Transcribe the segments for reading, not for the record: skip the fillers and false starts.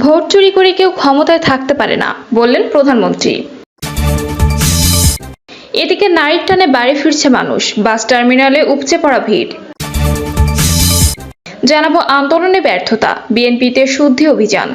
Vote চুরি করে কেউ ক্ষমতায় থাকতে পারে না, বললেন প্রধানমন্ত্রী। এদিকে নারীর টানে বাড়ি ফিরছে মানুষ, বাস টার্মিনালে উপচে পড়া ভিড়। জানাবো আন্দোলনে ব্যর্থতা, বিএনপিতে শুদ্ধি অভিযান।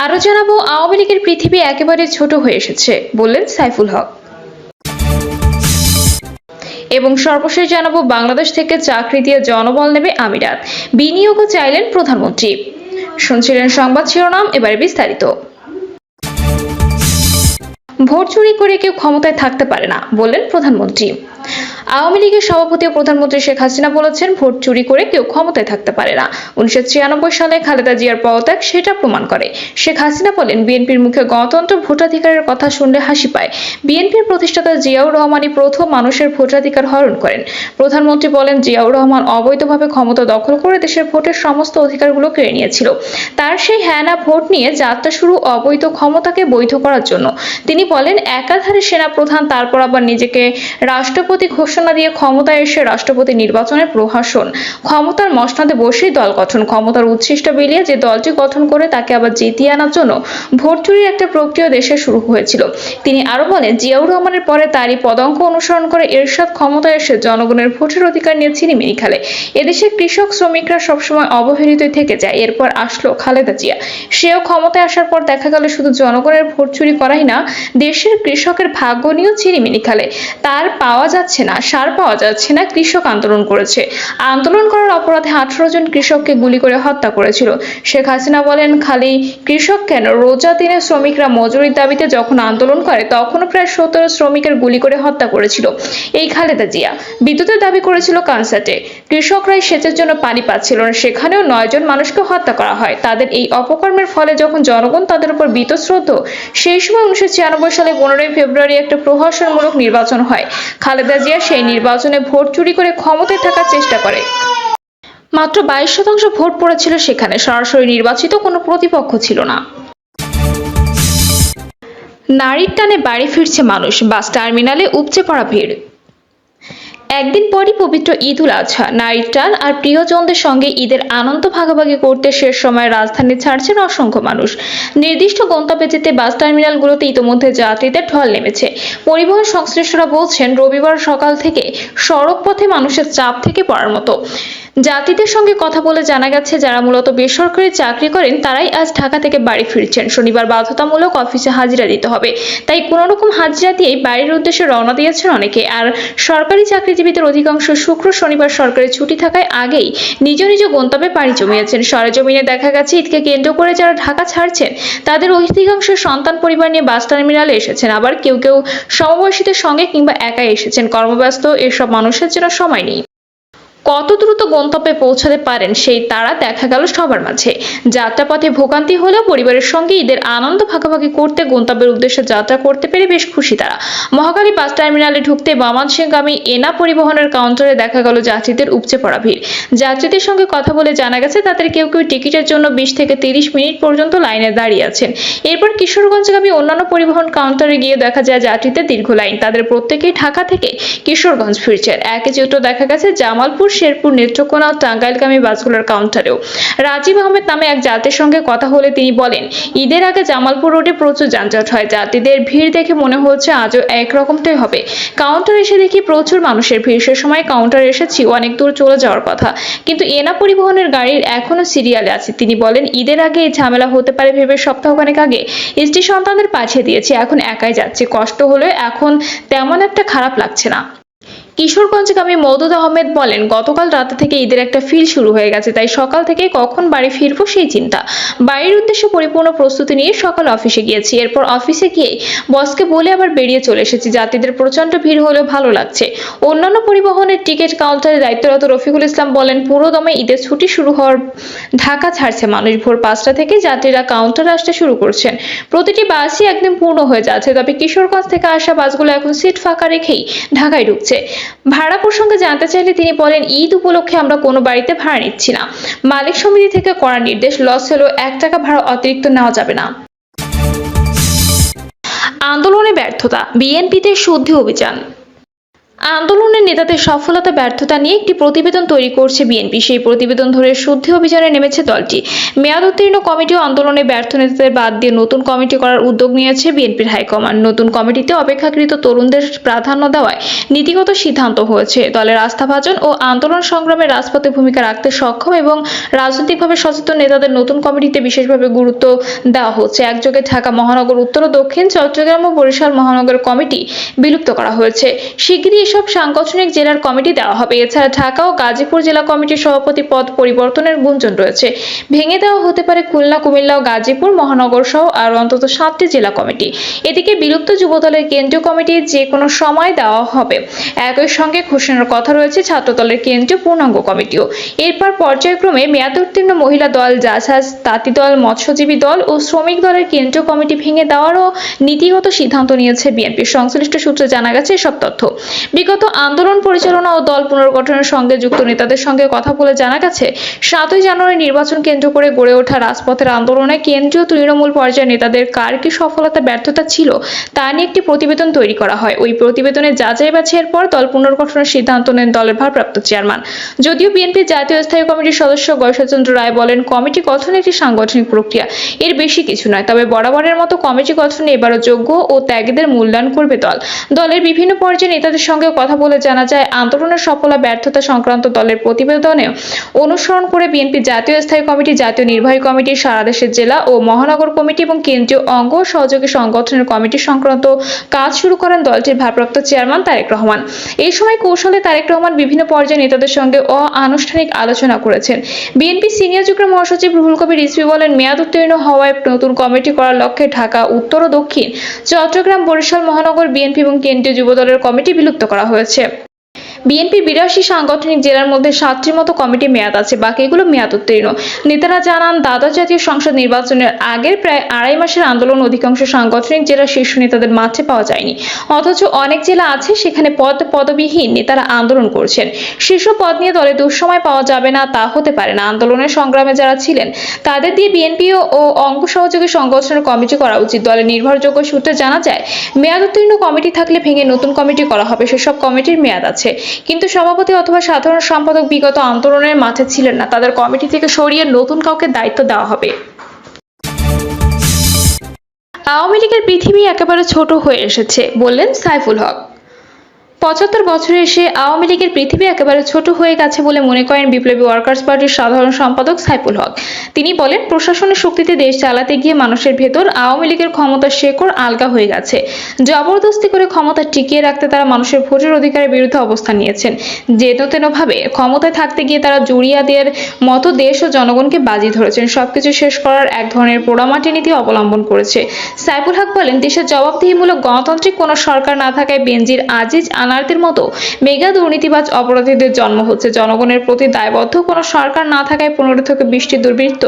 আরো জানাবো আওয়ামী লীগের পৃথিবী একেবারে ছোট হয়ে এসেছে, বললেন সাইফুল হক। এবং সর্বশেষ জানাবো বাংলাদেশ থেকে চাকরি দিয়ে জনবল নেবে আমিরাত, বিনিয়োগও চাইলেন প্রধানমন্ত্রী। শুনছিলেন সংবাদ শিরোনাম, এবারে বিস্তারিত। ভোট চুরি করে কেউ ক্ষমতায় থাকতে পারে না, বললেন প্রধানমন্ত্রী। আওয়ামী লীগের সভাপতি ও প্রধানমন্ত্রী শেখ হাসিনা বলেছেন, ভোট চুরি করে কেউ ক্ষমতায় থাকতে পারে না। 1996 সালে খালেদা জিয়ার পদত্যাগ সেটা প্রমাণ করে। শেখ হাসিনা বলেন, বিএনপির মুখে গণতন্ত্র ভোটাধিকারের কথা শুনলে হাসি পায়। বিএনপির প্রতিষ্ঠাতা জিয়াউর রহমানই প্রথম মানুষের ভোটাধিকার হরণ করেন। প্রধানমন্ত্রী বলেন, জিয়াউর রহমান অবৈধভাবে ক্ষমতা দখল করে দেশের ভোটের সমস্ত অধিকারগুলো কেড়ে নিয়েছিল। তার সেই হ্যাঁ না ভোট নিয়ে যাত্রা শুরু অবৈধ ক্ষমতাকে বৈধ করার জন্য। তিনি বলেন, একাধারে সেনা প্রধান, তারপর আবার নিজেকে রাষ্ট্রপতি ঘোষণা দিয়ে ক্ষমতায় এসে রাষ্ট্রপতি নির্বাচনের প্রহসন, ক্ষমতার মসনদে বসেই দল গঠন, ক্ষমতার উচ্ছিষ্ট বিলিয়ে যে দলটি গঠন করে তাকে আবার জিতিয়ে আনার জন্য ভোট চুরির একটা প্রক্রিয়া দেশে শুরু হয়েছিল। তিনি আরো বলেন, জিয়াউর রহমানের পরে তারই পদাঙ্ক অনুসরণ করে এরশাদ ক্ষমতায় এসে জনগণের ভোটের অধিকার নিয়ে ছিনিমিনি খেলে। এদেশে কৃষক শ্রমিকরা সবসময় অবহেলিতই থেকে যায়। এরপর আসলো খালেদা জিয়া, সেও ক্ষমতায় আসার পর দেখা গেল শুধু জনগণের ভোট চুরি করাই না, দেশের কৃষকের ভাগ্য নিয়েও ছিনিমিনি খেলে। তার পাওয়া যাচ্ছে না, সার পাওয়া যাচ্ছে না, কৃষক আন্দোলন করেছে। আন্দোলন করার অপরাধে 18 জন কৃষককে গুলি করে হত্যা করেছিল। শেখ হাসিনা বলেন, খালি কৃষক কেন, রোজা দিনে শ্রমিকরা মজুরির দাবিতে যখন আন্দোলন করে তখনও প্রায় 17 শ্রমিকের গুলি করে হত্যা করেছিল এই খালেদা জিয়া। বিদ্যুতের দাবি করেছিল কনসার্টে, কৃষকরাই সেচের জন্য পানি পাচ্ছিল না, সেখানেও 9 জন মানুষকে হত্যা করা হয়। তাদের এই অপকর্মের ফলে যখন জনগণ তাদের উপর বীতশ্রদ্ধ, সেই সময় 1996 সালে 15 ফেব্রুয়ারি একটা প্রহসনমূলক নির্বাচন হয়। খালেদা জিয়া সেই নির্বাচনে ভোট চুরি করে ক্ষমতায় থাকার চেষ্টা করে। মাত্র 22% ভোট পড়েছিল সেখানে, সরাসরি নির্বাচিত কোনো প্রতিপক্ষ ছিল না। নারীর টানে বাড়ি ফিরছে মানুষ, বাস টার্মিনালে উপচে পড়া ভিড়। একদিন পরই পবিত্র ঈদ উল আজহা, নারীর টান আর প্রিয়জনদের সঙ্গে ঈদের আনন্দ ভাগাভাগি করতে শেষ সময় রাজধানী ছাড়ছেন অসংখ্য মানুষ। নির্দিষ্ট গন্তব্যে যেতে বাস টার্মিনালগুলোতে ইতোমধ্যে যাত্রীদের ঢল নেমেছে। পরিবহন সংশ্লিষ্টরা বলছেন, রবিবার সকাল থেকে সড়ক পথে মানুষের চাপ থেকে পড়ার মতো। যাত্রীদের সঙ্গে কথা বলে জানা গেছে, যারা মূলত বেসরকারি চাকরি করেন তারাই আজ ঢাকা থেকে বাড়ি ফিরছেন। শনিবার বাধ্যতামূলক অফিসে হাজিরা দিতে হবে, তাই কোনো রকম হাজিরা দিয়েই বাড়ির উদ্দেশ্যে রওনা দিয়েছেন অনেকে। আর সরকারি চাকরিজীবীদের অধিকাংশ শুক্র শনিবার সরকারি ছুটি থাকায় আগেই নিজ নিজ গন্তব্যে পাড়ি জমিয়েছেন। সরেজমিনে দেখা গেছে, ঈদকে কেন্দ্র করে যারা ঢাকা ছাড়ছেন তাদের অধিকাংশ সন্তান পরিবার নিয়ে বাস টার্মিনালে এসেছেন, আবার কেউ কেউ সমবয়সীদের সঙ্গে কিংবা একাই এসেছেন। কর্মব্যস্ত এসব মানুষের জন্য সময় নেই। কত দ্রুত গন্তব্যে পৌঁছাতে পারেন সেই তারা দেখা গেল সবার মাঝে। যাত্রাপথে ভোগান্তি হলেও পরিবারের সঙ্গে ঈদের আনন্দ ভাগাভাগি করতে গন্তব্যের উদ্দেশ্যে যাত্রা করতে পেরে বেশ খুশি তারা। মহাখালী বাস টার্মিনালে ঢুকতে ময়মনসিংহগামী এনা পরিবহনের কাউন্টারে দেখা গেল যাত্রীদের উপচে পড়া ভিড়। যাত্রীদের সঙ্গে কথা বলে জানা গেছে, তাদের কেউ কেউ টিকিটের জন্য 20 থেকে 30 মিনিট পর্যন্ত লাইনে দাঁড়িয়ে আছেন। এরপর কিশোরগঞ্জগামী অন্যান্য পরিবহন কাউন্টারে গিয়ে দেখা যায় যাত্রীদের দীর্ঘ লাইন। তাদের প্রত্যেকেই ঢাকা থেকে কিশোরগঞ্জ ফিরছেন। একই চিত্র দেখা গেছে জামালপুর, শেরপুর, নেত্রকোনা ও টাঙ্গাইলগামী বাসগুলোর কাউন্টারেও। রাজীব আহমেদ নামে এক যাত্রীর সঙ্গে কথা হলে তিনি বলেন, ঈদের আগে জামালপুর রোডে প্রচুর যানজট হয়। যাত্রীদের ভিড় দেখে মনে হচ্ছে আজও একরকমটাই হবে। কাউন্টারে এসে দেখি প্রচুর মানুষের ভিড়। সে সময় কাউন্টারে এসেছি, অনেক দূর চলে যাওয়ার কথা, কিন্তু এনা পরিবহনের গাড়ির এখনো সিরিয়ালে আছে। তিনি বলেন, ঈদের আগে এই ঝামেলা হতে পারে ভেবে সপ্তাহখানেক আগে স্ত্রী সন্তানদের পাঠিয়ে দিয়েছি, এখন একাই যাচ্ছি। কষ্ট হলেও এখন তেমন একটা খারাপ লাগছে না। কিশোরগঞ্জগামী মওদুদ আহমেদ বলেন, গতকাল রাতে থেকে ঈদের একটা ফিল শুরু হয়ে গেছে, তাই সকাল থেকে কখন বাড়ি ফিরবো সেই চিন্তা। বাড়ির উদ্দেশ্যে পরিপূর্ণ প্রস্তুতি নিয়ে সকাল অফিসে গিয়েছি। এরপর অফিসে গিয়ে বসকে বলে আবার বেরিয়ে চলে এসেছি। যাত্রীদের প্রচন্ড ভিড় হলেও ভালো লাগছে। অন্যান্য পরিবহনের টিকিট কাউন্টারে দায়িত্বরত রফিকুল ইসলাম বলেন, পুরো দমে ঈদের ছুটি শুরু হওয়ার ঢাকা ছাড়ছে মানুষ। ভোর 5টা থেকে যাত্রীরা কাউন্টারে আসতে শুরু করছেন। প্রতিটি বাসই একদম পূর্ণ হয়ে যাচ্ছে, তবে কিশোরগঞ্জ থেকে আসা বাসগুলো এখন সিট ফাঁকা রেখেই ঢাকায় ঢুকছে। ভাড়া প্রসঙ্গে জানতে চাইলে তিনি বলেন, ঈদ উপলক্ষে আমরা কোনো বাড়িতে ভাড়া নিচ্ছি না। মালিক সমিতি থেকে করা নির্দেশ, লস হলেও 1 টাকা ভাড়া অতিরিক্ত নেওয়া যাবে না। আন্দোলনে ব্যর্থতা, বিএনপিতে শুদ্ধি অভিযান। আন্দোলনের নেতাদের সফলতা ব্যর্থতা নিয়ে একটি প্রতিবেদন তৈরি করছে বিএনপি। সেই প্রতিবেদন ধরে শুদ্ধি অভিযানে নেমেছে দলটি। মেয়াদ উত্তীর্ণ কমিটি ও আন্দোলনে ব্যর্থ নেতাদের বাদ দিয়ে নতুন কমিটি করার উদ্যোগ নিয়েছে বিএনপির হাইকমান্ড। নতুন কমিটিতে অপেক্ষাকৃত তরুণদের প্রাধান্য দেওয়ায় নীতিগত সিদ্ধান্ত হয়েছে। দলের আস্থাভাজন ও আন্দোলন সংগ্রামে রাজপথে ভূমিকা রাখতে সক্ষম এবং রাজনৈতিকভাবে সচেতন নেতাদের নতুন কমিটিতে বিশেষভাবে গুরুত্ব দেওয়া হচ্ছে। একযোগে ঢাকা মহানগর, উত্তর ও দক্ষিণ, চট্টগ্রাম ও বরিশাল মহানগর কমিটি বিলুপ্ত করা হয়েছে। শিগগিরই এসব সাংগঠনিক জেলার কমিটি দেওয়া হবে। এছাড়া ঢাকা ও গাজীপুর জেলা কমিটির সভাপতি পদ পরিবর্তনের গুঞ্জন রয়েছে। ভেঙে দেওয়া হতে পারে খুলনা, কুমিল্লা ও গাজীপুর মহানগর সহ আর অন্তত 7টি জেলা কমিটি। এদিকে বিলুপ্ত যুবদলের কেন্দ্রীয় কমিটি যে কোনো সময় দেওয়া হবে। একই সঙ্গে ঘোষণার কথা রয়েছে ছাত্রদলের কেন্দ্রীয় পূর্ণাঙ্গ কমিটিও। এরপর পর্যায়ক্রমে মেয়াদ উত্তীর্ণ মহিলা দল, জাসাজ, তাঁতি দল, মৎস্যজীবী দল ও শ্রমিক দলের কেন্দ্রীয় কমিটি ভেঙে দেওয়ারও নীতিগত সিদ্ধান্ত নিয়েছে বিএনপি। সংশ্লিষ্ট সূত্রে জানা গেছে এসব তথ্য। বিগত আন্দোলন পরিচালনা ও দল পুনর্গঠনের সঙ্গে যুক্ত নেতাদের সঙ্গে কথা বলে জানা গেছে 7ই জানুয়ারি নির্বাচন কেন্দ্র করে গড়ে ওঠা রাজপথের আন্দোলনে কেন্দ্রীয় তৃণমূল পর্যায়ের নেতাদের কার কি সফলতা ব্যর্থতা ছিল তা নিয়ে একটি প্রতিবেদন তৈরি করা হয়। ওই প্রতিবেদনে যাচাই বাছাইয়ের পর দল পুনর্গঠনের সিদ্ধান্ত নেন দলের ভারপ্রাপ্ত চেয়ারম্যান। যদিও বিএনপির জাতীয় স্থায়ী কমিটির সদস্য গয়েশ্বরচন্দ্র রায় বলেন, কমিটি গঠন একটি সাংগঠনিক প্রক্রিয়া, এর বেশি কিছু নয়। তবে বরাবরের মতো কমিটি গঠনে এবারও যোগ্য ও ত্যাগীদের মূল্যায়ন করবে দল। দলের বিভিন্ন পর্যায়ে নেতাদের সঙ্গে কথা বলে জানা যায়, আন্দোলনের সফলতা ব্যর্থতা সংক্রান্ত দলের প্রতিবেদনে অনুসরণ করে বিএনপি জাতীয় স্থায়ী কমিটি, জাতীয় নির্বাহী কমিটি, সারা দেশের জেলা ও মহানগর কমিটি এবং কেন্দ্রীয় অঙ্গ ও সহযোগী সংগঠনের কমিটি সংক্রান্ত কাজ শুরু করেন দলটির ভারপ্রাপ্ত চেয়ারম্যান তারেক রহমান। এই সময় কৌশলে তারেক রহমান বিভিন্ন পর্যায়ে নেতাদের সঙ্গে অনানুষ্ঠানিক আলোচনা করেছেন। বিএনপি সিনিয়র যুগ্ম মহাসচিব রুহুল কবির রিজভী বলেন, মেয়াদ উত্তীর্ণ হওয়ায় নতুন কমিটি করার লক্ষ্যে ঢাকা উত্তর ও দক্ষিণ, চট্টগ্রাম, বরিশাল মহানগর বিএনপি এবং কেন্দ্রীয় যুবদলের কমিটি বিলুপ্ত করা হয়েছে। বিএনপি 82 সাংগঠনিক জেলার মধ্যে 7টির মতো কমিটি মেয়াদ আছে, বাকিগুলো মেয়াদ উত্তীর্ণ। নেতারা জানান, দ্বাদশ জাতীয় সংসদ নির্বাচনের আগের প্রায় 2.5 মাসের আন্দোলন অধিকাংশ সাংগঠনিক জেলার শীর্ষ নেতাদের মাঠে পাওয়া যায়নি। অথচ অনেক জেলা আছে সেখানে পদবিহীন নেতারা আন্দোলন করছেন। শীর্ষ পদ নিয়ে দলে দুঃসময় পাওয়া যাবে না তা হতে পারে না। আন্দোলনের সংগ্রামে যারা ছিলেন তাদের দিয়ে বিএনপি ও অঙ্গ সহযোগী সংগঠনের কমিটি করা উচিত। দলের নির্ভরযোগ্য সূত্রে জানা যায়, মেয়াদ উত্তীর্ণ কমিটি থাকলে ভেঙে নতুন কমিটি করা হবে। সেসব কমিটির মেয়াদ আছে, কিন্তু সভাপতি অথবা সাধারণ সম্পাদক বিগত আন্দোলনের মাঠে ছিলেন না, তাদের কমিটি থেকে সরিয়ে নতুন কাউকে দায়িত্ব দেওয়া হবে। আওয়ামী লীগের পৃথিবী একেবারে ছোট হয়ে এসেছে বললেন সাইফুল হক। 75 বছরে এসে আওয়ামী লীগের পৃথিবী একেবারে ছোট হয়ে গেছে বলে মনে করেন বিপ্লবী ওয়ার্কার্স পার্টির সাধারণ সম্পাদক সাইফুল হক। তিনি বলেন, প্রশাসনের শক্তিতে দেশ চালাতে গিয়ে মানুষের ভেতর আওয়ামী লীগের ক্ষমতার শেকড় আলগা হয়ে গেছে। জবরদস্তি করে ক্ষমতা টিকিয়ে রাখতে তারা মানুষের ভোটের অধিকারের বিরুদ্ধে অবস্থান নিয়েছেন। যেনতেনভাবে ক্ষমতায় থাকতে গিয়ে তারা জুরিয়াদের মতো দেশ ও জনগণকে বাজি ধরেছেন। সবকিছু শেষ করার এক ধরনের পোড়ামাটি নীতি অবলম্বন করেছে। সাইফুল হক বলেন, দেশের জবাবদিহিমূলক গণতান্ত্রিক কোনো সরকার না থাকায় বেনজির, আজিজ, আনারদের মতো মেগা দুর্নীতিবাজ অপরাধীদের জন্ম হচ্ছে। জনগণের প্রতি দায়বদ্ধ কোনো সরকার না থাকায় 15 থেকে 20টি দুর্বৃত্ত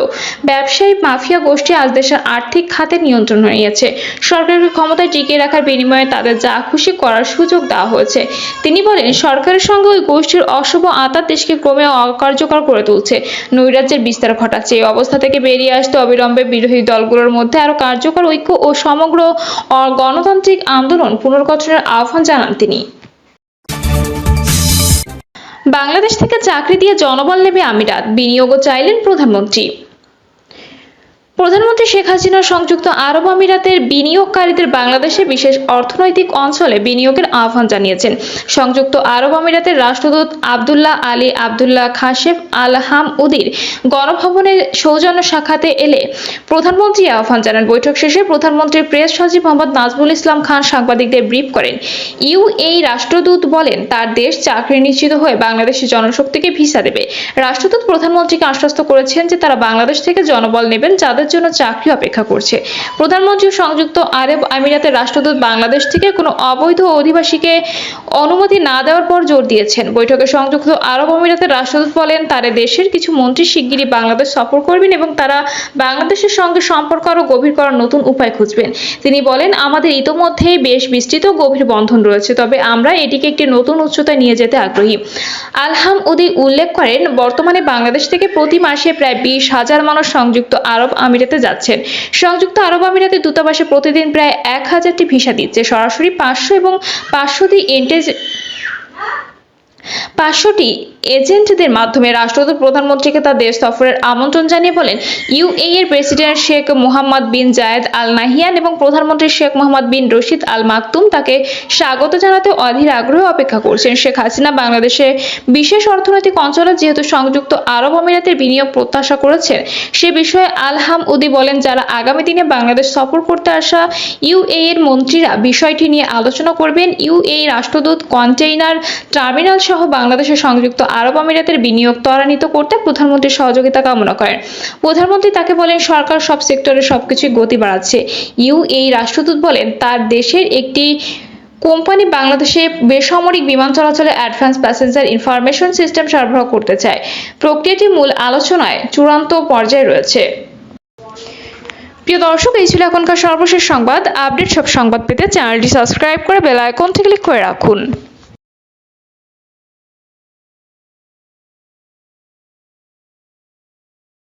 ব্যবসায়ী মাফিয়া গোষ্ঠী আজ দেশের আর্থিক খাতে নিয়ন্ত্রণ নিয়েছে। সরকারকে ক্ষমতায় টিকিয়ে রাখার বিনিময়ে তাদের যা খুশি করার সুযোগ দেওয়া হয়েছে। তিনি বলেন, সরকারের সঙ্গে ওই গোষ্ঠীর অশুভ আঁতাত দেশকে ক্রমে অকার্যকর করে তুলছে, নৈরাজ্যের বিস্তার ঘটাচ্ছে। এই অবস্থা থেকে বেরিয়ে আসতে অবিলম্বে বিরোধী দলগুলোর মধ্যে আরো কার্যকর ঐক্য ও সমগ্র গণতান্ত্রিক আন্দোলন পুনর্গঠনের আহ্বান জানান তিনি। বাংলাদেশ থেকে চাকরি দিয়ে জনবল নেবে আমিরাত, বিনিয়োগও চাইলেন প্রধানমন্ত্রী। প্রধানমন্ত্রী শেখ হাসিনা সংযুক্ত আরব আমিরাতের বিনিয়োগকারীদের বাংলাদেশের বিশেষ অর্থনৈতিক অঞ্চলে বিনিয়োগের আহ্বান জানিয়েছেন। সংযুক্ত আরব আমিরাতের রাষ্ট্রদূত আব্দুল্লাহ আলী আব্দুল্লাহ খাশেফ আল হামউদির গণভবনের সৌজন্য সাক্ষাতে এলে প্রধানমন্ত্রী আহ্বান জানান। বৈঠক শেষে প্রধানমন্ত্রীর প্রেস সচিব মোহাম্মদ নাজমুল ইসলাম খান সাংবাদিকদের ব্রিফ করেন। এই রাষ্ট্রদূত বলেন, তার দেশ চাকরি নিশ্চিত হয়ে বাংলাদেশের জনশক্তিকে ভিসা দেবে। রাষ্ট্রদূত প্রধানমন্ত্রীকে আশ্বস্ত করেছেন যে তারা বাংলাদেশ থেকে জনবল নেবেন যাদের জন্য চাকরি অপেক্ষা করছে। প্রধানমন্ত্রী সংযুক্ত আরব আমিরাতের রাষ্ট্রদূত বাংলাদেশ থেকে কোনো অবৈধ অধিবাসীকে অনুমতি না দেওয়ার পর জোর দিয়েছেন। বৈঠকে সংযুক্ত আরব আমিরাতের রাষ্ট্রদূত বলেন, তার দেশের কিছু মন্ত্রী শিগগিরই বাংলাদেশ সফর করবেন এবং তারা বাংলাদেশের সঙ্গে সম্পর্ক আরো গভীর করার নতুন উপায় খুঁজবেন। তিনি বলেন, আমাদের ইতোমধ্যেই বেশ বিস্তৃত গভীর বন্ধন রয়েছে, তবে আমরা এটিকে একটি নতুন উচ্চতায় নিয়ে যেতে আগ্রহী। আল হামউদি উল্লেখ করেন, বর্তমানে বাংলাদেশ থেকে প্রতি মাসে প্রায় 20,000 মানুষ সংযুক্ত আরব আমিরাতে যাচ্ছেন। সংযুক্ত আরব আমিরাতের দূতাবাসে প্রতিদিন প্রায় 1000টি ভিসা দিচ্ছে। সরাসরি 500 এবং 500টি 500টি এজেন্টদের মাধ্যমে রাষ্ট্রদূত প্রধানমন্ত্রীকে তার দেশ সফরের আমন্ত্রণ জানিয়ে বলেন, ইউএই এর প্রেসিডেন্ট শেখ মোহাম্মদ বিন জায়েদ আল নাহিয়ান এবং প্রধানমন্ত্রী শেখ মোহাম্মদ বিন রশিদ আল মাকতুম তাকে স্বাগত জানাতে অধীর আগ্রহে অপেক্ষা করছেন। শেখ হাসিনা বাংলাদেশে বিশেষ অর্থনৈতিক অঞ্চলে যেহেতু সংযুক্ত আরব আমিরাতের বিনিয়োগ প্রত্যাশা করেছেন, সে বিষয়ে আলহাম উদি বলেন, যারা আগামী দিনে বাংলাদেশ সফর করতে আসা ইউএই এর মন্ত্রীরা বিষয়টি নিয়ে আলোচনা করবেন। ইউএই রাষ্ট্রদূত কন্টেইনার টার্মিনাল সহ বাংলাদেশে সংযুক্ত আরব আমিরাতের বিনিয়োগ ত্বরান্বিত করতে প্রধানমন্ত্রীর সহযোগিতা কামনা করেন। প্রধানমন্ত্রী তাকে বলেন, সরকার সব সেক্টরে সবকিছুই গতি বাড়াচ্ছে। ইউএই রাষ্ট্রদূত বলেন, তার দেশের একটি কোম্পানি বাংলাদেশে বেসামরিক বিমান চলাচলে অ্যাডভান্স প্যাসেঞ্জার ইনফরমেশন সিস্টেম সরবরাহ করতে চায়। প্রক্রিয়াটি মূল আলোচনায় চূড়ান্ত পর্যায়ে রয়েছে। প্রিয় দর্শক, এই ছিল এখনকার সর্বশেষ সংবাদ। আপডেট সব সংবাদ পেতে চ্যানেলটি সাবস্ক্রাইব করে বেল আইকনটি ক্লিক করে রাখুন।